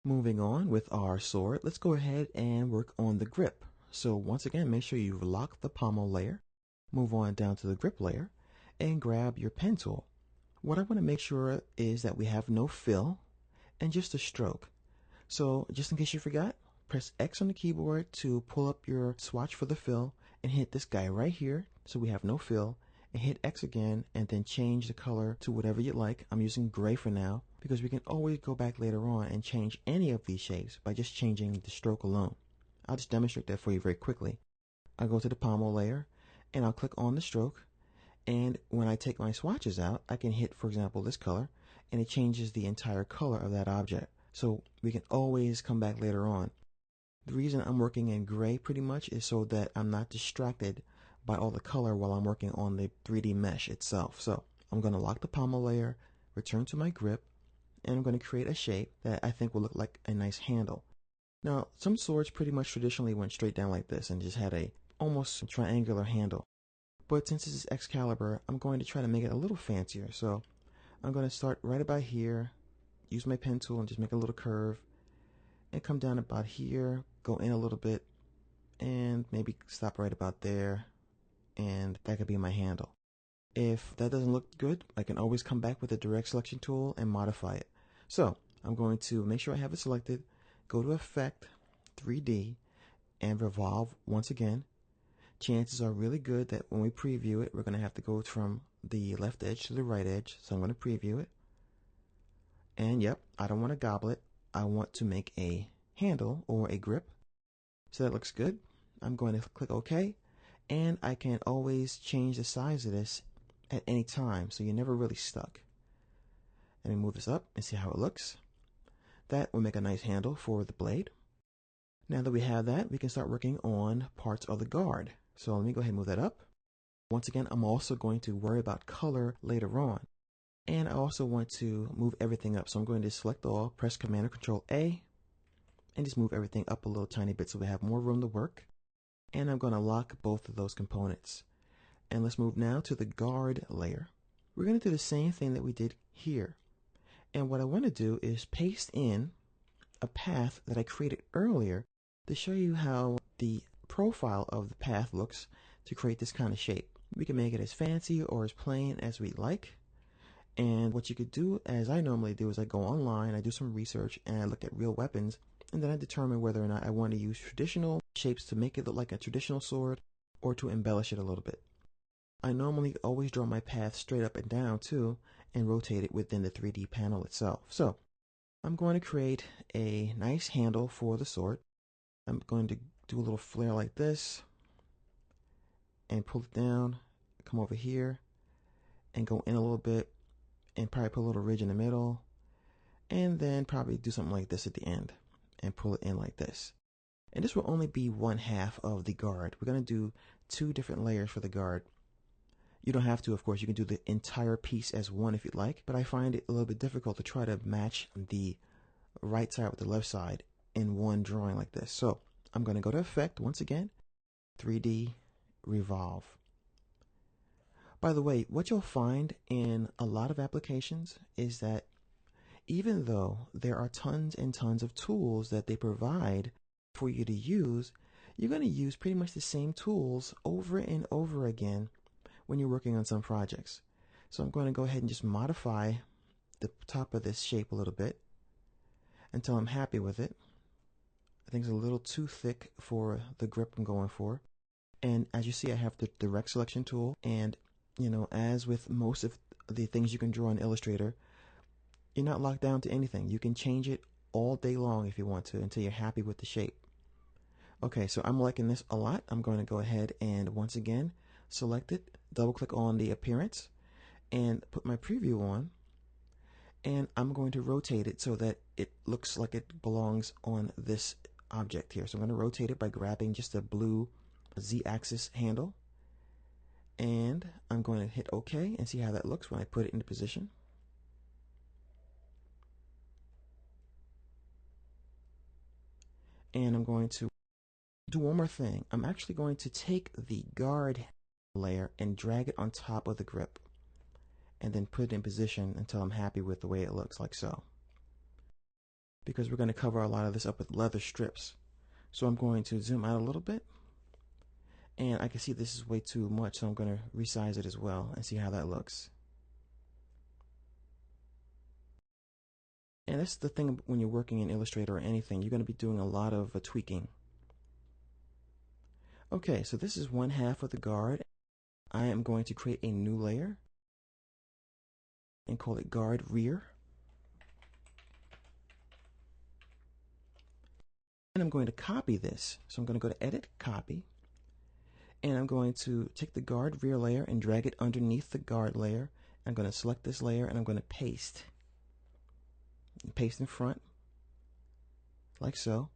Moving on with our sword, let's go ahead and work on the grip. So once again, make sure you lock the pommel layer, move on down to the grip layer, and grab your pen tool. What I want to make sure is that we have no fill and just a stroke. So just in case you forgot, press X on the keyboard to pull up your swatch for the fill and hit this guy right here so we have no fill, and hit X again and then change the color to whatever you like. I'm using gray for now because we can always go back later on and change any of these shapes by just changing the stroke alone. I'll just demonstrate that for you very quickly. I'll go to the pommel layer and I'll click on the stroke, and when I take my swatches out, I can hit, for example, this color, and it changes the entire color of that object. So we can always come back later on. The reason I'm working in gray pretty much is so that I'm not distracted by all the color while I'm working on the 3D mesh itself. So I'm going to lock the pommel layer, return to my grip, and I'm going to create a shape that I think will look like a nice handle. Now, some swords pretty much traditionally went straight down like this and just had a almost triangular handle. But since this is Excalibur, I'm going to try to make it a little fancier. So I'm going to start right about here, use my pen tool and just make a little curve, and come down about here, go in a little bit, and maybe stop right about there, and that could be my handle. If that doesn't look good, I can always come back with the direct selection tool and modify it. So I'm going to make sure I have it selected, go to Effect, 3D, and Revolve once again. Chances are really good that when we preview it, we're going to have to go from the left edge to the right edge. So I'm going to preview it. And yep, I don't want to gobble it. I want to make a handle or a grip. So that looks good. I'm going to click OK. And I can always change the size of this at any time, so you're never really stuck. Let me move this up and see how it looks. That will make a nice handle for the blade. Now that we have that, we can start working on parts of the guard. So let me go ahead and move that up. Once again, I'm also going to worry about color later on. And I also want to move everything up. So I'm going to select all, press Command or Control A, and just move everything up a little tiny bit so we have more room to work. And I'm going to lock both of those components. And let's move now to the guard layer. We're going to do the same thing that we did here. And what I want to do is paste in a path that I created earlier to show you how the profile of the path looks to create this kind of shape. We can make it as fancy or as plain as we like. And what you could do, as I normally do, is I go online, I do some research, and I look at real weapons, and then I determine whether or not I want to use traditional shapes to make it look like a traditional sword or to embellish it a little bit. I normally always draw my path straight up and down too and rotate it within the 3D panel itself. So I'm going to create a nice handle for the sword. I'm going to do a little flare like this and pull it down, come over here and go in a little bit and probably put a little ridge in the middle, and then probably do something like this at the end and pull it in like this. And this will only be one half of the guard. We're going to do 2 different layers for the guard. You don't have to, of course. You can do the entire piece as one if you'd like, but I find it a little bit difficult to try to match the right side with the left side in one drawing like this. So I'm going to go to Effect once again, 3D, Revolve. By the way, what you'll find in a lot of applications is that even though there are tons and tons of tools that they provide for you to use, you're going to use pretty much the same tools over and over again when you're working on some projects. So I'm going to go ahead and just modify the top of this shape a little bit until I'm happy with it. I think it's a little too thick for the grip I'm going for. And as you see, I have the direct selection tool, and you know, as with most of the things you can draw in Illustrator, you're not locked down to anything. You can change it all day long if you want to until you're happy with the shape. Okay, so I'm liking this a lot. I'm going to go ahead and once again select it, double click on the appearance, and put my preview on, and I'm going to rotate it so that it looks like it belongs on this object here. So I'm going to rotate it by grabbing just a blue Z-axis handle, and I'm going to hit OK and see how that looks when I put it into position. And I'm going to do one more thing. I'm actually going to take the guard layer and drag it on top of the grip and then put it in position until I'm happy with the way it looks, like so. because we're going to cover a lot of this up with leather strips. So I'm going to zoom out a little bit, and I can see this is way too much, so I'm going to resize it as well and see how that looks. And that's the thing when you're working in Illustrator or anything, you're going to be doing a lot of tweaking. Okay, so this is one half of the guard. I am going to create a new layer and call it guard rear. And I'm going to copy this. So I'm going to go to edit, copy, and I'm going to take the guard rear layer and drag it underneath the guard layer. I'm going to select this layer and I'm going to paste. And paste in front, like so.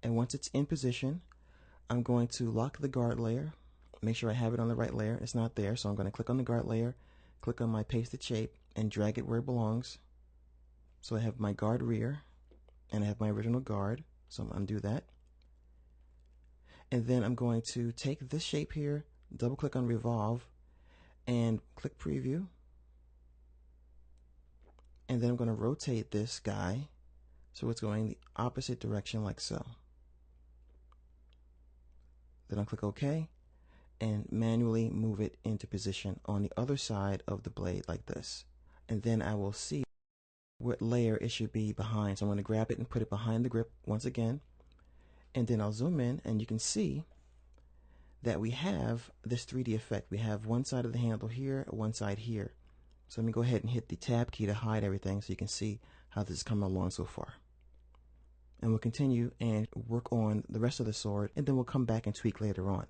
And once it's in position, I'm going to lock the guard layer. Make sure I have it on the right layer. It's not there, so I'm going to click on the guard layer, click on my pasted shape, and drag it where it belongs. So I have my guard rear, and I have my original guard. So I'm going to undo that. And then I'm going to take this shape here, double click on revolve, and click preview. And then I'm going to rotate this guy so it's going the opposite direction, like so. Then I'll click OK and manually move it into position on the other side of the blade like this. And then I will see what layer it should be behind. So I'm going to grab it and put it behind the grip once again. And then I'll zoom in and you can see that we have this 3D effect. We have one side of the handle here, one side here. So let me go ahead and hit the tab key to hide everything so you can see how this is coming along so far. And we'll continue and work on the rest of the sword, and then we'll come back and tweak later on.